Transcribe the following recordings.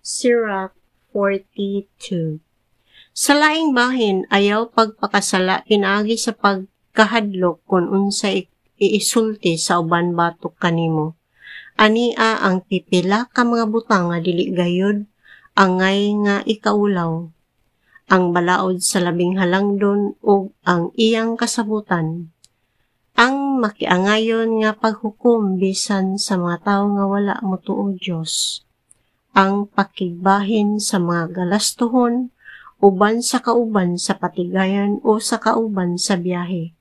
Sirach 42. Sa laing bahin ayaw pagpakasala pinaagi sa pagkahadlok kun unsay iisulti sa uban batok kanimo. Ania ang pipila ka mga butang nga dili gayud angay nga ikaulaw. Ang balaod sa labing halangdon ug ang iyang kasabutan. Ang makiangayon nga paghukom bisan sa mga tawo nga wala motuo Dios. Ang pakigbahin sa mga galastuhon uban sa kauban sa patigayan o sa kauban sa biyahe.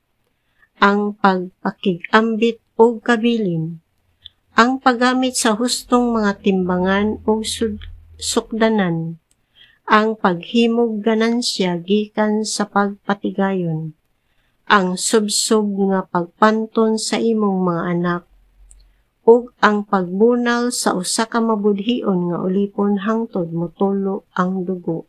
Ang pagpakigambit o kabilin. Ang paggamit sa hustong mga timbangan o sukdanan. Ang paghimog ganansya gikan sa pagpatigayon. Ang subsub nga pagpanton sa imong mga anak. Ug ang pagbunal sa usa ka mabudhion nga ulipon hangtod motulo ang dugo.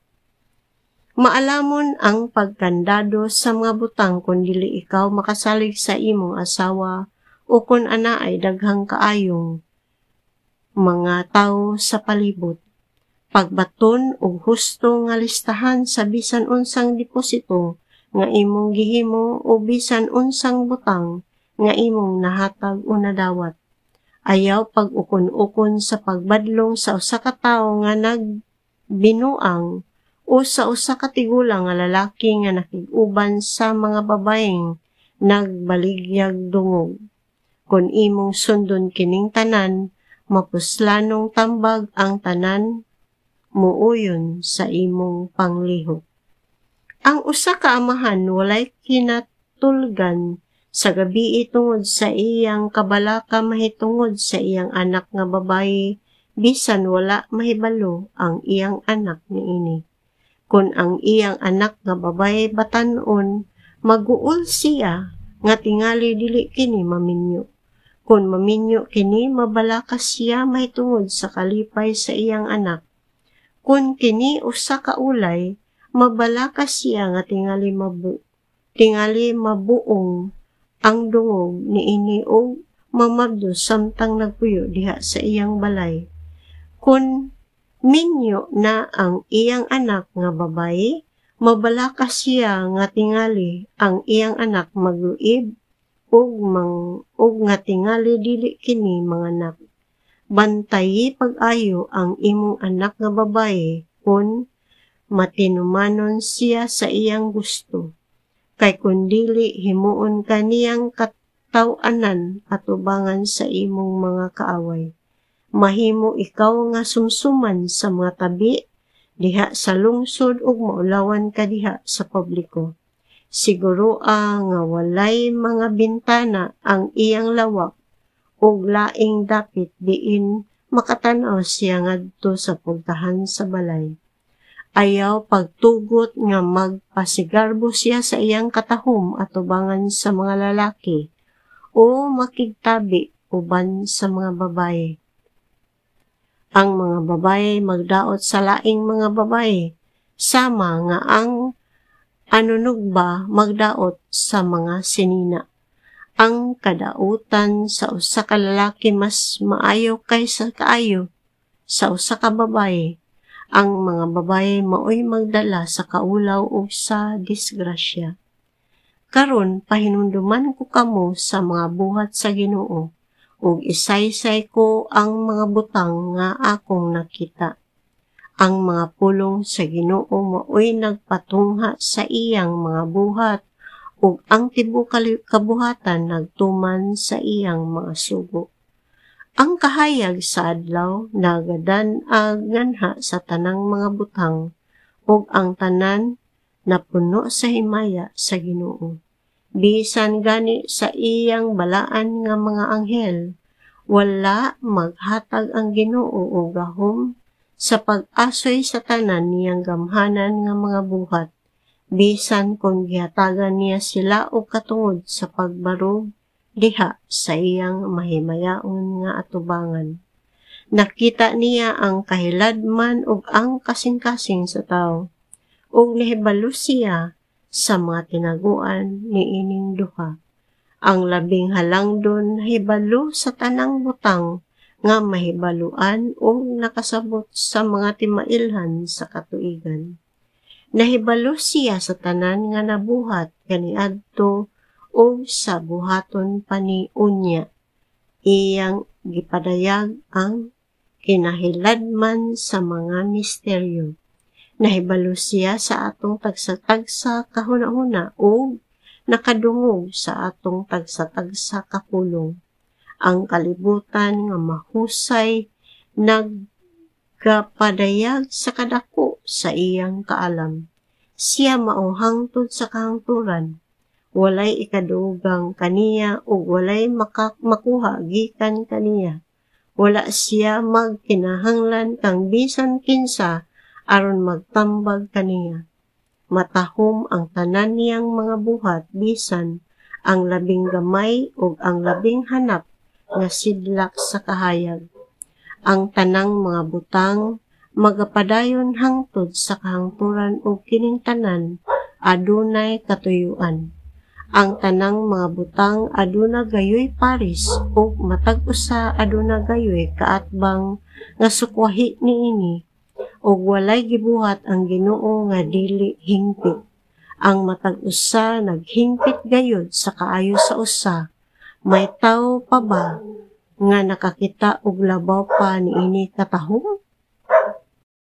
Maalamon ang pagkandado sa mga butang kung dili ikaw makasalig sa imong asawa o kung ana ay daghang kaayong mga tawo sa palibot. Pagbaton og husto nga listahan sa bisan unsang deposito nga imong gihimo o bisan unsang butang nga imong nahatag o nadawat. Ayaw pag-ukon-ukon sa pagbadlong sa usa ka tawo nga nagbinuang o sa usa ka tigulang nga lalaki nga nakig-uban sa mga babaeng nagbaligyag dungog. Kung imong sundon kining tanan, mapuslanong tambag ang tanan, muuyon sa imong panglihok. Ang usa ka amahan walay kinatulgan sa gabii tungod sa iyang kabalaka mahitungod sa iyang anak nga babayi, bisan wala mahibalo ang iyang anak niini. Kung ang iyang anak nga babae batan-on, maguol siya nga tingali dili kini maminyo. Kung maminyo kini, mabalakas siya mahitungod sa kalipay sa iyang anak. Kung kini usa ka ulay, mabalakas siya nga tingali mabuong ang dungog niini o mamabdo samtang nagpuyo diha sa iyang balay. Kung minyo na ang iyang anak nga babae, mabalakas siya nga tingali ang iyang anak magluib ug nga tingali dili kini manganak. Bantayi pag-ayo ang imong anak nga babae kun matinumanon siya sa iyang gusto. Kay kun dili himuon kaniyang kataw-anan at ubangan sa imong mga kaaway. Mahimo ikaw nga sumsuman sa mga tabi, diha sa lungsod ug maulawan ka diha sa publiko. Siguro nga walay mga bintana ang iyang lawak ug laing dapit diin makatan-aw siya ngadto sa pugtahan sa balay. Ayaw pagtugot nga magpasigarbo siya sa iyang katahom at ubangan sa mga lalaki o makigtabi uban sa mga babaye. Ang mga babae magdaot sa laing mga babae, sama nga ang anunugba magdaot sa mga sinina. Ang kadautan sa usa ka lalaki mas maayo kaysa kaayo sa usa ka babae. Ang mga babae maoy magdala sa kaulaw o sa disgrasya. Karon pahinumduman ko kamo sa mga buhat sa Ginoo. Ug isaysay ko ang mga butang nga akong nakita. Ang mga pulong sa Ginoo maoy nagpatungha sa iyang mga buhat ug ang tibuok kabuhatan nagtuman sa iyang mga sugo. Ang kahayag sa adlaw nagadan-ag nganha sa tanang mga butang ug ang tanan napuno sa himaya sa Ginoo. Bisan gani sa iyang balaan nga mga anghel, wala maghatag ang Ginoo og gahom sa pag-asoy sa tanan niyang gamhanan nga mga buhat, bisan kung gihatagan niya sila og katungod sa pagbarog diha sa iyang mahimayaon nga atubangan. Nakita niya ang kahiladman ug ang kasing-kasing sa tawo, ug nahibalo siya sa mga tinaguan ni ining duha. Ang labing halangdon hibalo sa tanang butang nga mahibaluan o nakasabot sa mga timailhan sa katuigan. Nahibalo siya sa tanan nga nabuhat kaniadto o sa buhaton pa ni unya. Iyang gipadayag ang kinahiladman sa mga misteryo. Nahibalo siya sa atong tagsa-tagsa kahuna-huna o nakadungog sa atong tagsa-tagsa kapulong. Ang kalibutan nga mahusay nagkapadayag sa kadako sa iyang kaalam. Siya mao hangtod sa kahangturan. Walay ikadugang kaniya o walay makuha gikan kaniya. Wala siya magkinahanglan kang bisan kinsa aron magtambag kaniya. Matahom ang tanan niyang mga buhat bisan ang labing gamay o ang labing hanap nga sidlak sa kahayag. Ang tanang mga butang magapadayon hangtod sa kahangturan o kining tanan adunay katuyuan. Ang tanang mga butang aduna gayoy paris o matag usa aduna gayoy kaatbang nga sukwahi niini o walay gibuhat ang Ginoo nga dili hingpit. Ang matag usa naghingpit gayud sa kaayo sa usa. May tawo pa ba nga nakakita og labaw pa niini katahom?